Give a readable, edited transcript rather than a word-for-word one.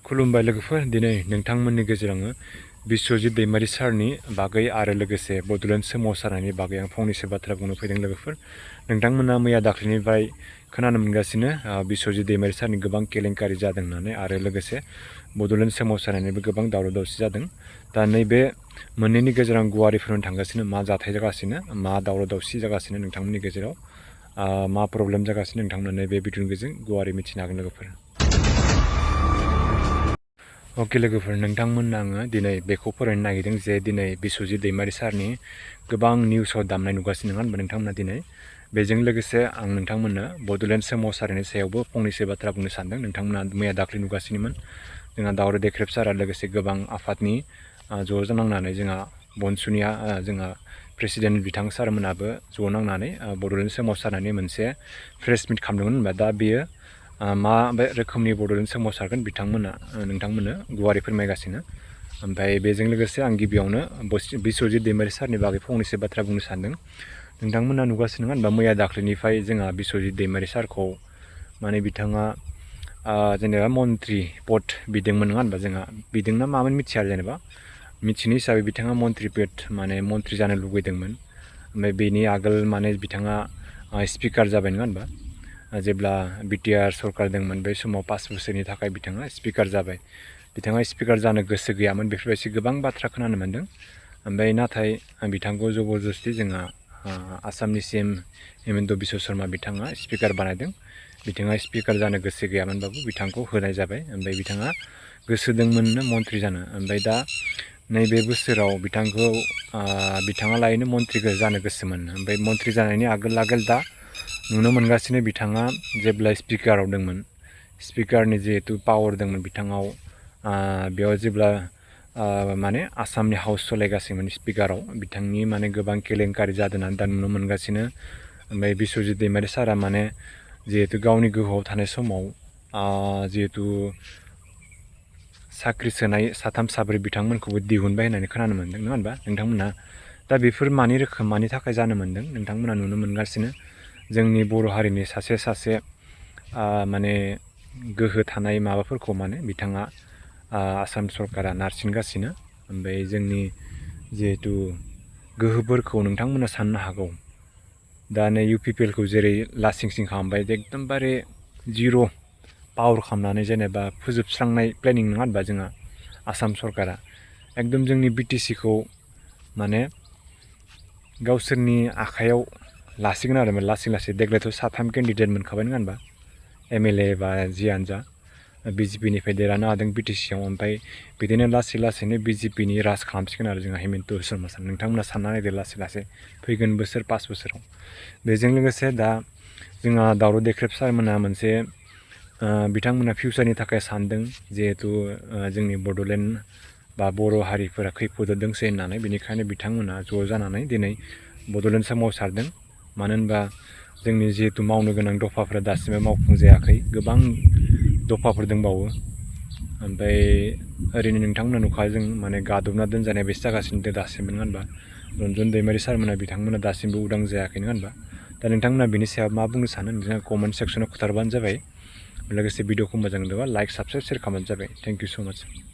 खुलुमबाय लोगोफोर, दिनै नोंथांमोननि गेजेराव बिश्वजित दैमारि सारनि बागै आरो लोगोसे बड'लेण्ड सोमावसारनायनि बागै आं फंनैसो बाथ्रा बुंनो फैदों लोगोफोर। नोंथांमोना मैया दाख्लैनिफ्राय खोनानो मोनगासिनो बिश्वजित दैमारि सारनि गोबां केलेंकारि जादों होननानै आरो लोगोसे बड'लेण्ड सोमावसारनायनिबो गोबां दावराव दावसि जादों। दा नैबे मोननैनि गेजेराव आं गुवारै फोरमायनो थांगासिनो मा जाथाय जागासिनो, मा दावराव दावसि जागासिनो नोंथांमोननि गेजेराव, मा प्रब्लेम जागासिनो नोंथांमोना नैबे भिडिअनि गेजेरजों गुवारै मिथिनो हागोन लोगोफोर। अके लोगोफोर, नोंथांमोननो आङो दिनै बेखौ फोरमायनो नागिरदों जे दिनै बिश्वजित दैमारि सारनि गोबां निउसाव दामनाय नुगासिनो नङा होनबा नोंथांमोना दिनै। बेजों लोगोसे आं नोंथांमोननो बड'लेण्ड सोमावसारनायनि सायावबो फंनैसो बाथ्रा बुंनो सानदों। नोंथांमोना मैया दाख्लै नुगासिनोमोन जोंहा दावराव देख्रेब सारा लोगोसे गोबां आफादनि ज' नांनानै जोंहा बनसुनिया जोंहा प्रेसिडेन्ट बिथां सारमोनाबो ज' नांनानै बड'लेण्ड सोमावसारनायनि मोनसे प्रेस मिट खालामदोंमोन होनबा। दा बेयो मा रोखोमनि बड'लेण्ड सोमावसारगोन बिथांमोना नोंथांमोननो गुवारै फोरमायगासिनो। ओमफ्राय बेजों लोगोसे आं गिबियावनो बिश्वजित दैमारि सारनि बागै फंनैसो बाथ्रा बुंनो सानदों। नोंथांमोना नुगासिनो नङा होनबा मैया दाख्लैनिफ्राय जोंहा बिश्वजित दैमारि सारखौ माने बिथाङा जेनेबा मन्त्रि पद बिदोंमोन नङा होनबा। जोंहा बिदोंना मामोन मिथिया, जेनेबा मिथिनाय हिसाबै बिथाङा मन्त्रि पद माने मन्त्रि जानो लुबैदोंमोन। ओमफ्राय बेनि आगोल माने बिथाङा स्पिकार जाबाय नङा होनबा। जेब्ला बिटिआर सरकार दंमोन बै समाव 5 बोसोरनि थाखाय बिथाङा स्पिकार जाबाय। बिथाङा स्पिकार जानो गोसो गैयामोन बेफोरबायदि गोबां बाथ्रा खोनानो मोन्दों। ओमफ्राय नाथाय बिथांखौ जबरदस्ति जोंहा आसामनि CM हिमन्त बिश्व शर्मा बिथाङा स्पिकार बानायदों। बिथाङा स्पिकार जानो गोसो गैयामोनबाबो बिथांखौ होनाय जाबाय। ओमफ्राय बिथाङा गोसो दंमोननो मन्त्रि जानो। ओमफ्राय दा नैबे बोसोराव बिथांखौ बिथाङा लायनो मन्त्रि जानो गोसोमोन। ओमफ्राय मन्त्रि जानायनि आगोल दा नुनो मोनगासिनो बिथाङा जेब्ला स्पिकाराव दंमोन, स्पिकारनि जिहेतु पावार दंमोन बिथाङाव, बेयाव जेब्ला माने आसामनि हाउस सालायगासिनोमोन स्पिकाराव बिथांनि माने गोबां केलेंकारि जादों होननानै दा नुनो मोनगासिनो। ओमफ्राय बिश्वजित दैमारि सारा माने जिहेतु गावनि गोहोआव थानाय समाव जिहेतु साख्रि सोनाय 3 4 बिथांमोनखौबो दिहुनबाय होननानै खोनानो मोन्दों नङा होनबा नोंथांमोना। दा बेफोर मानि थाखाय जानो मोन्दों नोंथांमोना नुनो मोनगासिनो। जोंनि बर' हारिनि सासे माने गोहो थानाय माबाफोरखौ माने बिथाङा आसाम सरकारा नारसिनगासिनो। ओमफ्राय जोंनि जिहेतु गोहोफोरखौ नोंथांमोना साननो हागौ, दा नै UPPLखौ जेरै लासिं सिं खालामबाय, एकदमबारे जिर' पावार खालामनानै जेनेबा फोजोबस्रांनाय प्लेनिं नङा होनबा जोंहा आसाम सरकारा। एकदम जोंनि BTCखौ माने गावसोरनि आखायाव लासिगोन आरो लासै देग्लायथ' 3 केन्डिडेट मोनखाबाय नङा होनबा, MLA बा जियानो जा BJPनिफ्राय देरहानो हादों BTCआव। ओमफ्राय बिदिनो लासैनो BJPनि राज खालामसिगोन आरो जोंहा हिमन्त शर्मा सार। नोंथांमोना सानना नायदो लासै फैगोन बोसोर 5 बोसोराव। बेजों लोगोसे दा जोंहा दावराव देख्रेब सारमोना मोनसे बिथांमोना फिउचारनि थाखाय सानदों, जिहेतु जोंनि बड'लेण्ड बा बर' हारिफोरा खैफोदाव दंसै होननानै, बेनिखायनो बिथांमोना ज' जानानै दिनै बड'लेण्ड सोमावसारदों। मानो होनबा जोंनि जिहेतु मावनो गोनां दफाफोरा दासिमबो मावफुंजायाखै, गोबां दफाफोर दंबावो। ओमफ्राय ओरैनो नोंथांमोना नुखादों माने गादबना दोनजानाय बेसो जागासिनो दं दासिमबो नङा होनबा। रन्जन दैमारि सारमोना बिथांमोना दासिमबो उदां जायाखै नङा होनबा। दा नोंथांमोना बिनि सायाव मा बुंनो सानो नोंथाङा कमेन्ट सेक्सनाव खोन्थाबानो जाबाय। लोगोसे भिडिअखौ मोजां मोनदोंबा लाइक, साबस्क्राइब, शेयार खालामबानो जाबाय। थेंक इउ स' माच।